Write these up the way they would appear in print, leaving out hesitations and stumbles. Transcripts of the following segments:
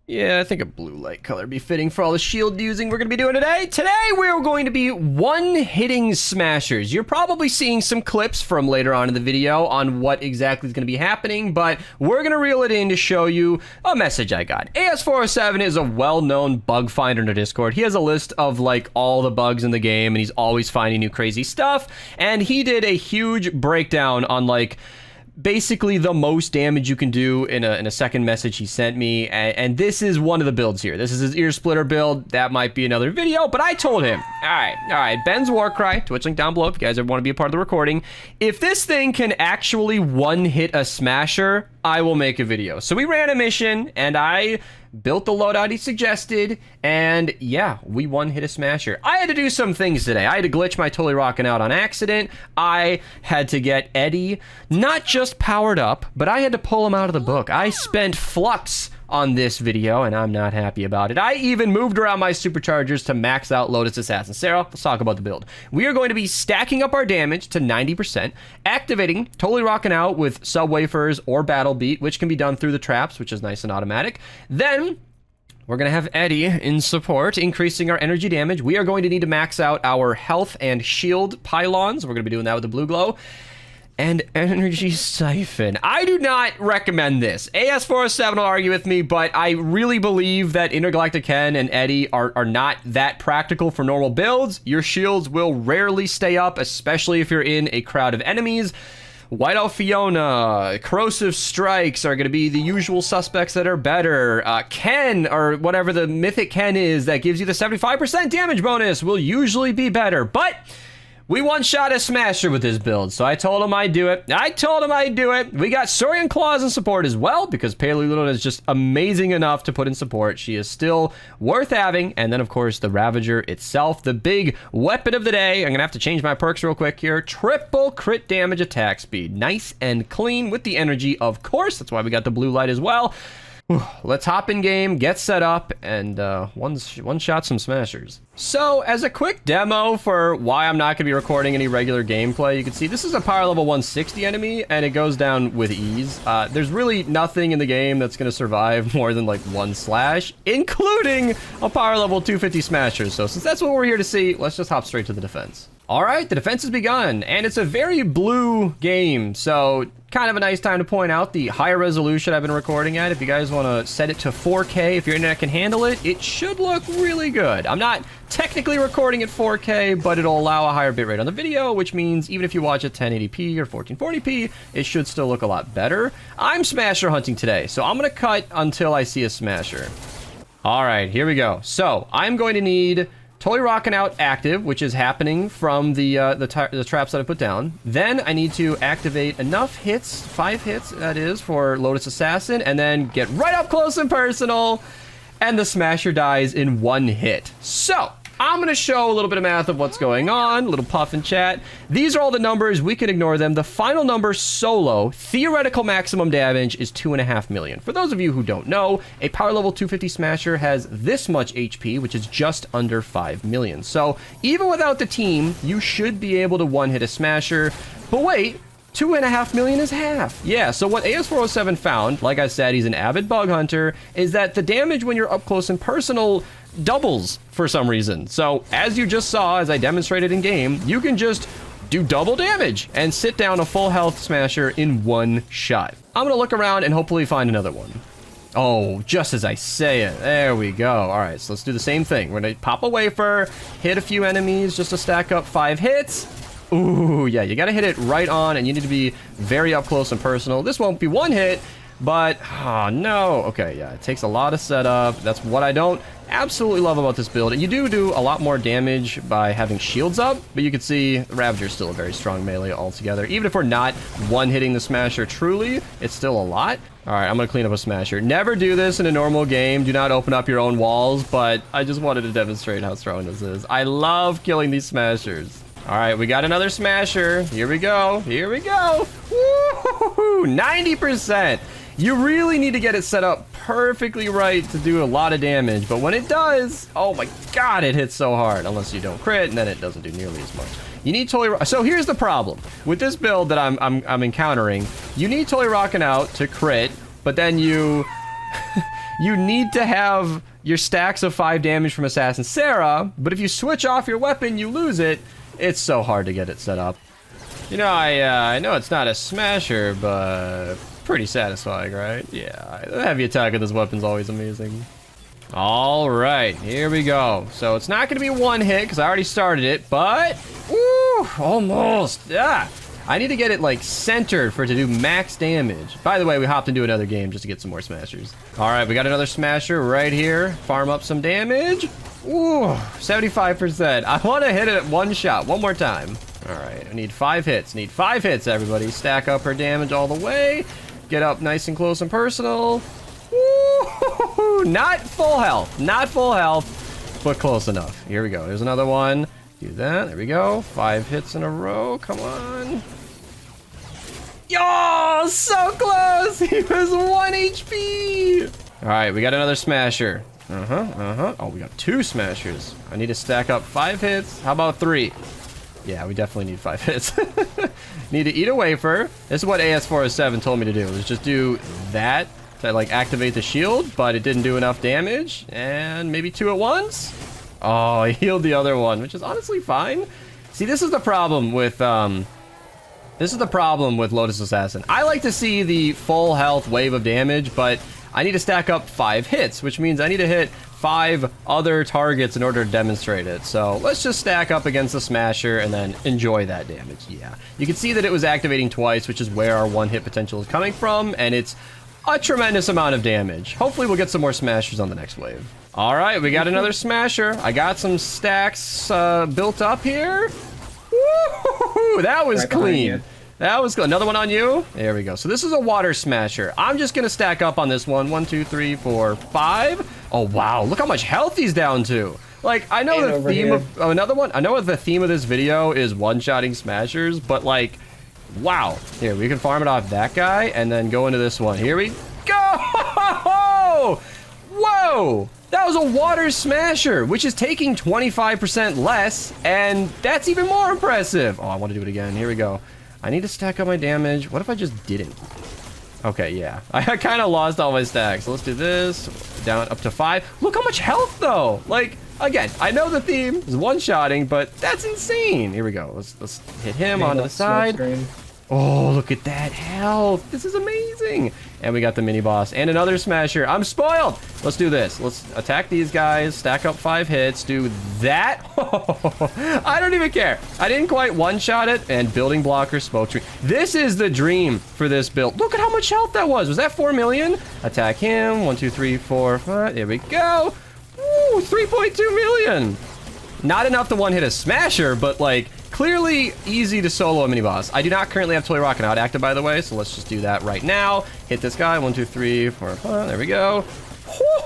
Yeah, I think a blue light color would be fitting for all the shield using we're going to be doing today. Today, we're going to be one-hitting smashers. You're probably seeing some clips from later on in the video on what exactly is going to be happening, but we're going to reel it in to show you a message I got. AS407 is a well-known bug finder in the Discord. He has a list of, like, all the bugs in the game, and he's always finding new crazy stuff, and he did a huge breakdown on, like, basically the most damage you can do in a second message he sent me, and this is one of the builds here. This is his ear splitter build. That might be another video, but I told him, all right, Ben's Warcry, Twitch link down below if you guys ever want to be a part of the recording. If this thing can actually one-hit a smasher, I will make a video. So we ran a mission, and I built the loadout he suggested, and yeah, we one-hit a smasher. I had to do some things today. I had to glitch my Totally Rockin' Out on accident. I had to get Eddie not just powered up, but I had to pull him out of the book. I spent flux on this video, and I'm not happy about it. I even moved around my superchargers to max out Lotus Assassin. Sarah, let's talk about the build. We are going to be stacking up our damage to 90%, activating Totally Rockin' Out with Sub Wafers or Battle Beat, which can be done through the traps, which is nice and automatic. Then we're going to have Eddie in support, increasing our energy damage. We are going to need to max out our health and shield pylons. We're going to be doing that with the blue glow. And Energy Siphon. I do not recommend this. AS407 will argue with me, but I really believe that Intergalactic Ken and Eddie are not that practical for normal builds. Your shields will rarely stay up, especially if you're in a crowd of enemies. Whiteout Fiona, Corrosive Strikes are going to be the usual suspects that are better. Ken, or whatever the mythic Ken is that gives you the 75% damage bonus, will usually be better, but we one-shot a smasher with this build, so I told him I'd do it. We got Saurian Claws in support as well, because Paley Luna is just amazing enough to put in support. She is still worth having. And then, of course, the Ravager itself, the big weapon of the day. I'm going to have to change my perks real quick here. Triple crit damage attack speed. Nice and clean with the energy, of course. That's why we got the blue light as well. Let's hop in game, get set up, and one-shot some smashers. So, as a quick demo for why I'm not going to be recording any regular gameplay, you can see this is a power level 160 enemy, and it goes down with ease. There's really nothing in the game that's going to survive more than like one slash, including a power level 250 smasher. So, since that's what we're here to see, let's just hop straight to the defense. All right, the defense has begun, and it's a very blue game, so kind of a nice time to point out the higher resolution I've been recording at. If you guys want to set it to 4K, if your internet can handle it, it should look really good. I'm not technically recording at 4K, but it'll allow a higher bitrate on the video, which means even if you watch at 1080p or 1440p, it should still look a lot better. I'm smasher hunting today, so I'm going to cut until I see a smasher. All right, here we go. So I'm going to need Totally Rockin' Out active, which is happening from the traps that I put down. Then I need to activate enough hits, 5 hits, that is, for Lotus Assassin, and then get right up close and personal, and the smasher dies in 1 hit. So I'm going to show a little bit of math of what's going on, a little puff in chat. These are all the numbers. We can ignore them. The final number solo, theoretical maximum damage, is 2.5 million. For those of you who don't know, a power level 250 smasher has this much HP, which is just under 5 million. So even without the team, you should be able to one-hit a smasher. But wait, 2.5 million is half. Yeah, so what AS407 found, like I said, he's an avid bug hunter, is that the damage when you're up close and personal doubles for some reason. So as you just saw, as I demonstrated in game, you can just do double damage and sit down a full health smasher in 1 shot. I'm gonna look around and hopefully find another one. Oh, just as I say it. There we go. All right, so let's do the same thing. We're gonna pop a wafer, hit a few enemies just to stack up 5 hits. Ooh, yeah, you gotta hit it right on, and you need to be very up close and personal. This won't be 1 hit, but, oh no. Okay, yeah, it takes a lot of setup. That's what I don't absolutely love about this build. And you do a lot more damage by having shields up, but you can see the Ravager is still a very strong melee altogether. Even if we're not one-hitting the smasher truly, it's still a lot. All right, I'm gonna clean up a smasher. Never do this in a normal game. Do not open up your own walls, but I just wanted to demonstrate how strong this is. I love killing these smashers. All right, we got another smasher. Here we go. Here we go. Woo-hoo-hoo-hoo, 90%. You really need to get it set up perfectly right to do a lot of damage, but when it does, oh my god, it hits so hard. Unless you don't crit, and then it doesn't do nearly as much. You need Totally... So here's the problem. With this build that I'm encountering, you need Totally Rockin' Out to crit, but then you... you need to have your stacks of 5 damage from Assassin Sarah, but if you switch off your weapon, you lose it. It's so hard to get it set up. You know, I know it's not a smasher, but pretty satisfying, right? Yeah, the heavy attack of this weapon's always amazing. All right, here we go. So it's not gonna be one hit because I already started it, but woo, almost. Yeah, I need to get it like centered for it to do max damage. By the way, we hopped into another game just to get some more smashers. All right, we got another smasher right here. Farm up some damage. Ooh, 75%. I want to hit it one shot one more time. All right, I need 5 hits. Need 5 hits, everybody. Stack up her damage all the way. Get up nice and close and personal. Woo! Not full health. Not full health, but close enough. Here we go. There's another one. Do that. There we go. 5 hits in a row. Come on. Yo, so close. He was 1 HP. All right, we got another smasher. Oh, we got 2 smashers. I need to stack up 5 hits. How about 3? Yeah, we definitely need 5 hits. Need to eat a wafer. This is what AS407 told me to do. Was just do that to like activate the shield, but it didn't do enough damage. And maybe 2 at once. Oh, I healed the other one, which is honestly fine. See, this is the problem with Lotus Assassin. I like to see the full health wave of damage, but I need to stack up 5 hits, which means I need to hit 5 other targets in order to demonstrate it. So let's just stack up against the smasher and then enjoy that damage. Yeah, you can see that it was activating twice, which is where our 1-hit potential is coming from, and it's a tremendous amount of damage. Hopefully we'll get some more smashers on the next wave. All right, we got another smasher. I got some stacks built up here. Woo! That was right clean. That was good. Another one on you. There we go. So this is a water smasher. I'm just gonna stack up on this one. 1, 2, 3, 4, 5. Oh wow! Look how much health he's down to. Like I know the theme of another one. I know the theme of this video is one-shotting smashers, but like, wow. Here we can farm it off that guy and then go into this one. Here we go. Whoa! That was a water smasher, which is taking 25% less, and that's even more impressive. Oh, I want to do it again. Here we go. I need to stack up my damage. What if I just didn't? Okay, yeah. I kind of lost all my stacks. So let's do this. Down up to 5. Look how much health, though. Like, again, I know the theme is one-shotting, but that's insane. Here we go. Let's hit him onto the side. Oh, look at that health. This is amazing. And we got the mini-boss and another smasher. I'm spoiled. Let's do this. Let's attack these guys, stack up 5 hits, do that. I don't even care. I didn't quite one-shot it. And building blocker, smoke tree. This is the dream for this build. Look at how much health that was. Was that 4 million? Attack him. 1, 2, 3, 4, 5. There we go. Woo, 3.2 million. Not enough to one-hit a smasher, but like, clearly easy to solo a mini-boss. I do not currently have Toy Rockin' Out active, by the way, so let's just do that right now. Hit this guy. 1, 2, 3, 4, 5. There we go. Whew.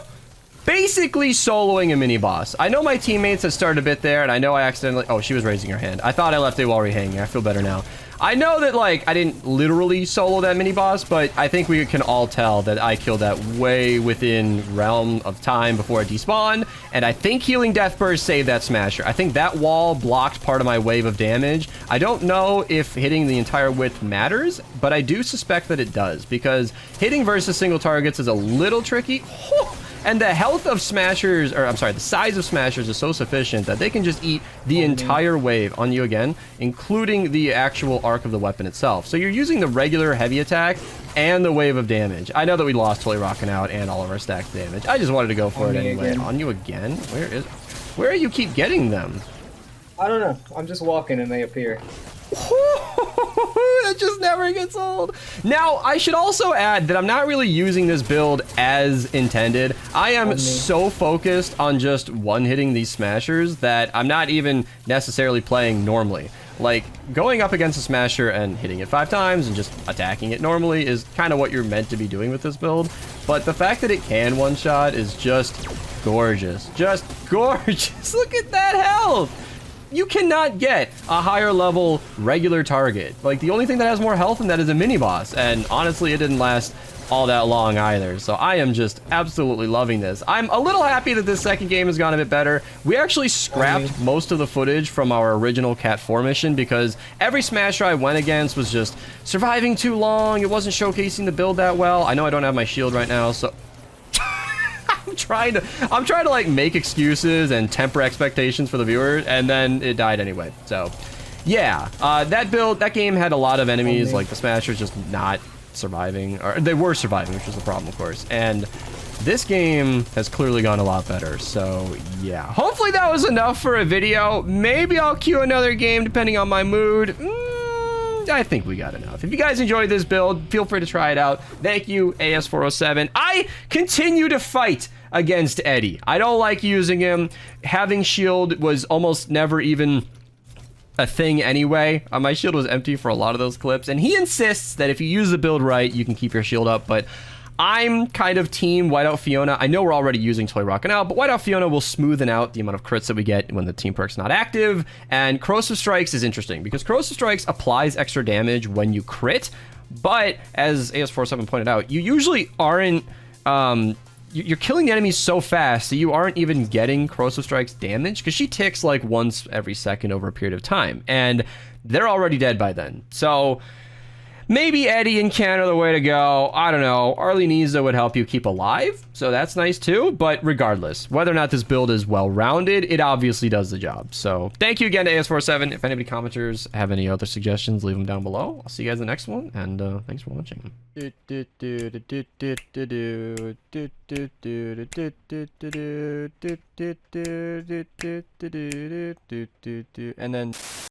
Basically soloing a mini-boss. I know my teammates have started a bit there, and I know I accidentally... Oh, she was raising her hand. I thought I left it while we were hanging. I feel better now. I know that, like, I didn't literally solo that mini-boss, but I think we can all tell that I killed that way within realm of time before it despawned, and I think Healing Death Burst saved that smasher. I think that wall blocked part of my wave of damage. I don't know if hitting the entire width matters, but I do suspect that it does, because hitting versus single targets is a little tricky. Whew. And the health of smashers, or I'm sorry, the size of smashers is so sufficient that they can just eat the entire wave on you again, including the actual arc of the weapon itself. So you're using the regular heavy attack and the wave of damage. I know that we lost Toy Rockin' Out and all of our stacked damage. I just wanted to go for it anyway. Again. On you again? Where you keep getting them? I don't know. I'm just walking and they appear. It just never gets old. Now, I should also add that I'm not really using this build as intended. I am so focused on just one-hitting these smashers that I'm not even necessarily playing normally. Like, going up against a smasher and hitting it 5 times and just attacking it normally is kind of what you're meant to be doing with this build. But the fact that it can one-shot is just gorgeous. Just gorgeous. Look at that health. You cannot get a higher level regular target. Like, the only thing that has more health than that is a mini-boss. And honestly, it didn't last all that long either. So I am just absolutely loving this. I'm a little happy that this second game has gone a bit better. We actually scrapped most of the footage from our original Cat 4 mission because every smasher I went against was just surviving too long. It wasn't showcasing the build that well. I know I don't have my shield right now, so... I'm trying to like make excuses and temper expectations for the viewer, and then it died anyway. So, yeah, that game had a lot of enemies, like the Smashers just not surviving, or they were surviving, which was the problem, of course. And this game has clearly gone a lot better. So, yeah, hopefully that was enough for a video. Maybe I'll queue another game depending on my mood. I think we got enough. If you guys enjoyed this build, feel free to try it out. Thank you, AS407. I continue to fight against Eddie. I don't like using him. Having shield was almost never even a thing anyway. My shield was empty for a lot of those clips, and he insists that if you use the build right, you can keep your shield up, but I'm kind of team Whiteout Fiona. I know we're already using Toy Rocket now, but Whiteout Fiona will smoothen out the amount of crits that we get when the team perk's not active. And Corrosive Strikes is interesting because Corrosive Strikes applies extra damage when you crit, but as AS47 pointed out, you usually aren't, you're killing the enemies so fast that you aren't even getting Corrosive Strikes damage because she ticks like once every second over a period of time, and they're already dead by then. So maybe Eddie and Ken are the way to go. I don't know. Arleniza would help you keep alive, so that's nice too. But regardless, whether or not this build is well-rounded, it obviously does the job. So thank you again to AS47. If anybody commenters have any other suggestions, leave them down below. I'll see you guys in the next one, and thanks for watching. And then